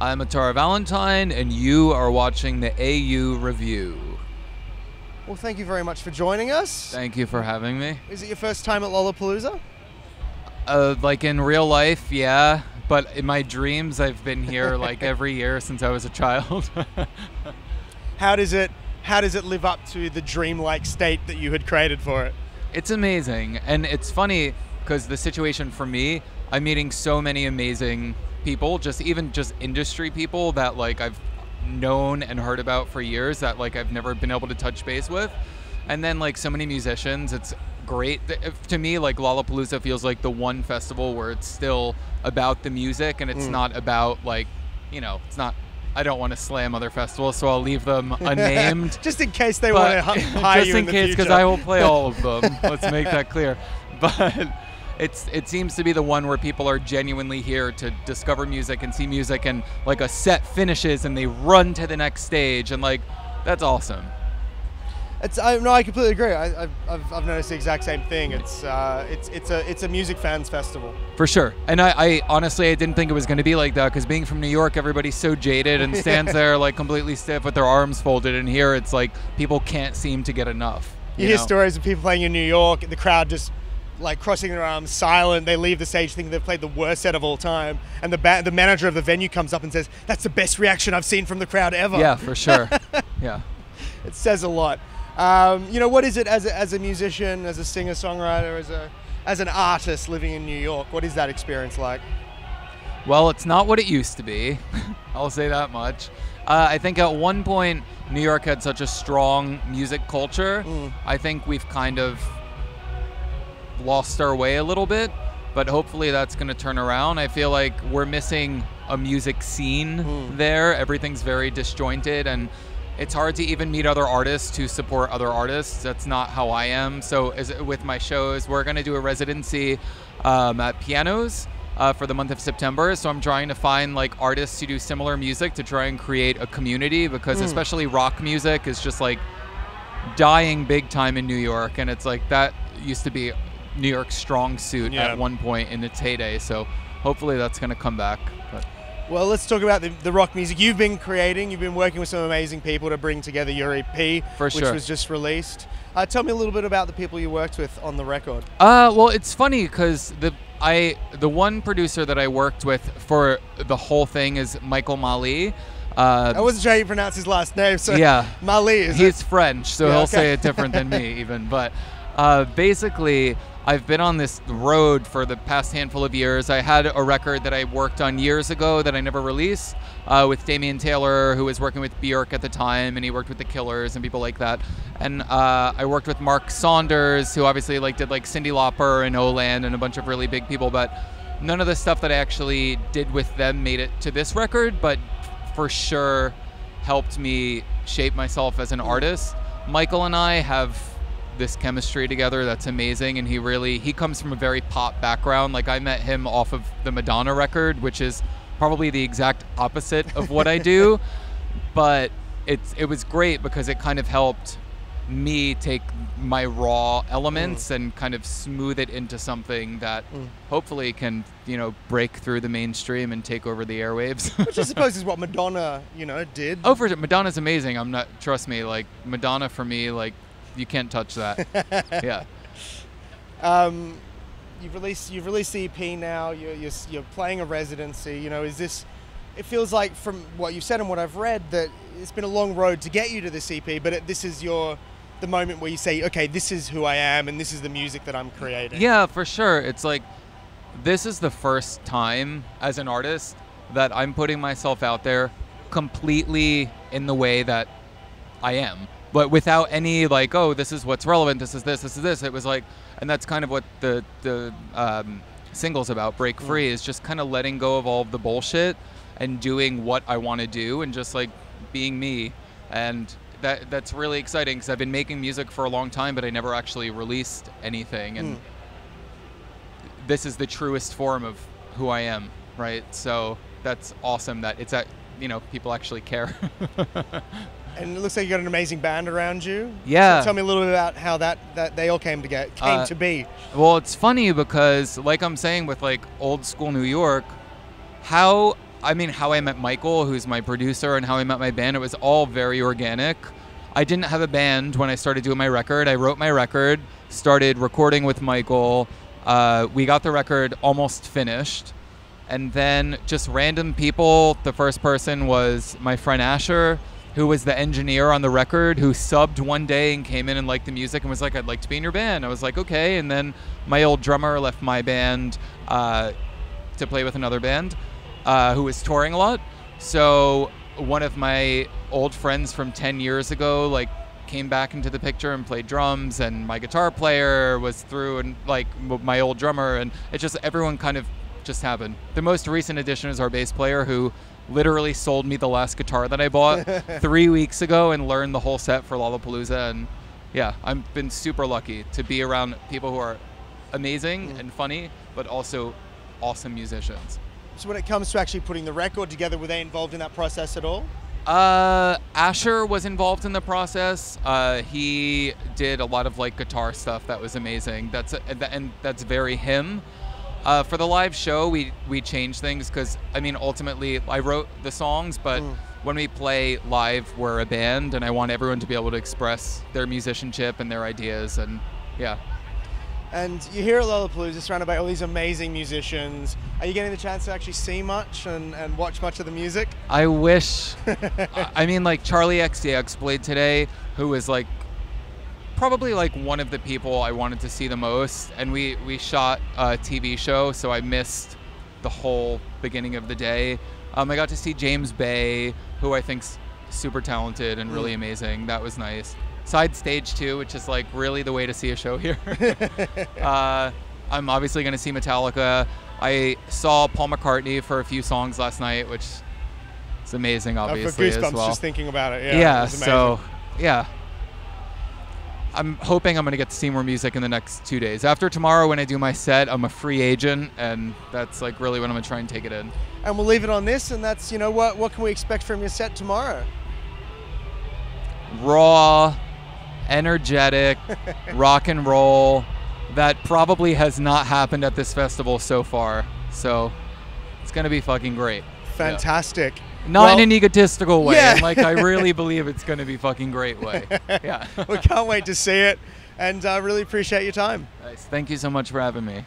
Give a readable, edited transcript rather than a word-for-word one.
I'm Atarah Valentine, and you are watching the AU Review. Well, thank you very much for joining us. Thank you for having me. Is it your first time at Lollapalooza? Like in real life, yeah. But in my dreams, I've been here like every year since I was a child. How does it live up to the dreamlike state that you had created for it? It's amazing. And it's funny because the situation for me, I'm meeting so many amazing people, even just industry people that like I've known and heard about for years that like I've never been able to touch base with. And then like so many musicians. It's great. To me, like Lollapalooza feels like the one festival where it's still about the music and it's not about like, it's not, I don't want to slam other festivals, so I'll leave them unnamed. Just in case they want to hire you in the future. Just in case, because I will play all of them. Let's make that clear. But it seems to be the one where people are genuinely here to discover music and see music, and like a set finishes and they run to the next stage, and like that's awesome. I completely agree. I've noticed the exact same thing. It's a music fans festival for sure. And I honestly I didn't think it was going to be like that, because being from New York, everybody's so jaded and stands there like completely stiff with their arms folded, and here it's like people can't seem to get enough. You hear stories of people playing in New York, the crowd just like crossing their arms, silent. They leave the stage thinking they've played the worst set of all time, and the manager of the venue comes up and says, "That's the best reaction I've seen from the crowd ever." Yeah, for sure. Yeah, it says a lot. What is it as a musician, as a singer-songwriter, as an artist living in New York? What is that experience like? Well, it's not what it used to be. I'll say that much. I think at one point New York had such a strong music culture. I think we've kind of lost our way a little bit, but hopefully that's going to turn around. I feel like we're missing a music scene there. Everything's very disjointed, and it's hard to even meet other artists to support other artists. That's not how I am. So with my shows, we're going to do a residency at Pianos for the month of September. So I'm trying to find like artists who do similar music to try and create a community, because especially rock music is just like dying big time in New York. And it's like that used to be New York's strong suit at one point in its heyday. So hopefully that's going to come back. But well, let's talk about the rock music you've been creating. You've been working with some amazing people to bring together your EP, which was just released. Tell me a little bit about the people you worked with on the record. Well, it's funny because the one producer that I worked with for the whole thing is Michael Malih. I wasn't sure how you pronounce his last name, so yeah, Malih. He's French, so he'll say it different than me even. But basically, I've been on this road for the past handful of years. I had a record that I worked on years ago that I never released with Damian, who was working with Bjork at the time, and he worked with the Killers and people like that. And I worked with Saunders, who obviously did Cyndi Lauper and Olan and a bunch of really big people, but none of the stuff that I actually did with them made it to this record, but for sure helped me shape myself as an artist. Michael and I have this chemistry together that's amazing, and he comes from a very pop background. Like I met him off of the Madonna record, which is probably the exact opposite of what I do, but it was great because it kind of helped me take my raw elements and kind of smooth it into something that hopefully can break through the mainstream and take over the airwaves. Which I suppose is what Madonna did. Oh, for sure. Madonna's amazing. Trust me, like Madonna for me, like you can't touch that. Yeah. You've released the EP now. You're playing a residency. Is this? It feels like from what you've said and what I've read that it's been a long road to get you to this EP, but this is the moment where you say, okay, this is who I am and this is the music that I'm creating. Yeah, for sure. It's like this is the first time as an artist that I'm putting myself out there completely in the way that I am, but without any like, oh, this is what's relevant, this is this. It was like, and that's kind of what the single's about, Break Free, is just kind of letting go of all of the bullshit and doing what I want to do and just like being me. And that's really exciting because I've been making music for a long time, but I never actually released anything. And this is the truest form of who I am, right? So that's awesome that it's people actually care. And it looks like you got an amazing band around you. Yeah. So tell me a little bit about how that they all came to be. Well, it's funny because, like I'm saying with like old school New York, how I mean, how I met Michael, who's my producer, and how I met my band, it was all very organic. I didn't have a band when I started doing my record. I wrote my record, started recording with Michael. We got the record almost finished. And then just random people. The first person was my friend Asher, who was the engineer on the record, who subbed one day and came in and liked the music and was like, I'd like to be in your band. I was like, okay. And then my old drummer left my band to play with another band who was touring a lot. So one of my old friends from 10 years ago, like, came back into the picture and played drums, and my guitar player was through, and like my old drummer, and it just, everyone kind of just happened. The most recent addition is our bass player, who literally sold me the last guitar that I bought 3 weeks ago and learned the whole set for Lollapalooza. And yeah, I've been super lucky to be around people who are amazing and funny, but also awesome musicians. So when it comes to actually putting the record together, were they involved in that process at all? Asher was involved in the process. He did a lot of like guitar stuff that was amazing. And that's very him. For the live show, we changed things because, I mean, ultimately I wrote the songs, but when we play live, we're a band, and I want everyone to be able to express their musicianship and their ideas, and yeah. And you're here at Lollapalooza, surrounded by all these amazing musicians. Are you getting the chance to actually see much and watch much of the music? I wish. I mean, like Charlie XCX played today, who was like probably like one of the people I wanted to see the most. And we shot a TV show, so I missed the whole beginning of the day. I got to see James Bay, who I think's super talented and really amazing. That was nice. Side stage too, which is like really the way to see a show here. I'm obviously going to see Metallica. I saw Paul McCartney for a few songs last night, which is amazing, obviously, for Goosebumps, as well. just thinking about it. Yeah, so yeah. I'm hoping I'm going to get to see more music in the next 2 days. After tomorrow, when I do my set, I'm a free agent, and that's like really when I'm going to try and take it in. And we'll leave it on this, and that's, you know, what can we expect from your set tomorrow? Raw, energetic, rock and roll. That probably has not happened at this festival so far. So it's going to be fucking great. Fantastic. Yeah. Not in an egotistical way. Yeah. Like, I really believe it's going to be fucking great way. Yeah. We can't wait to see it, and I really appreciate your time. Nice. Thank you so much for having me.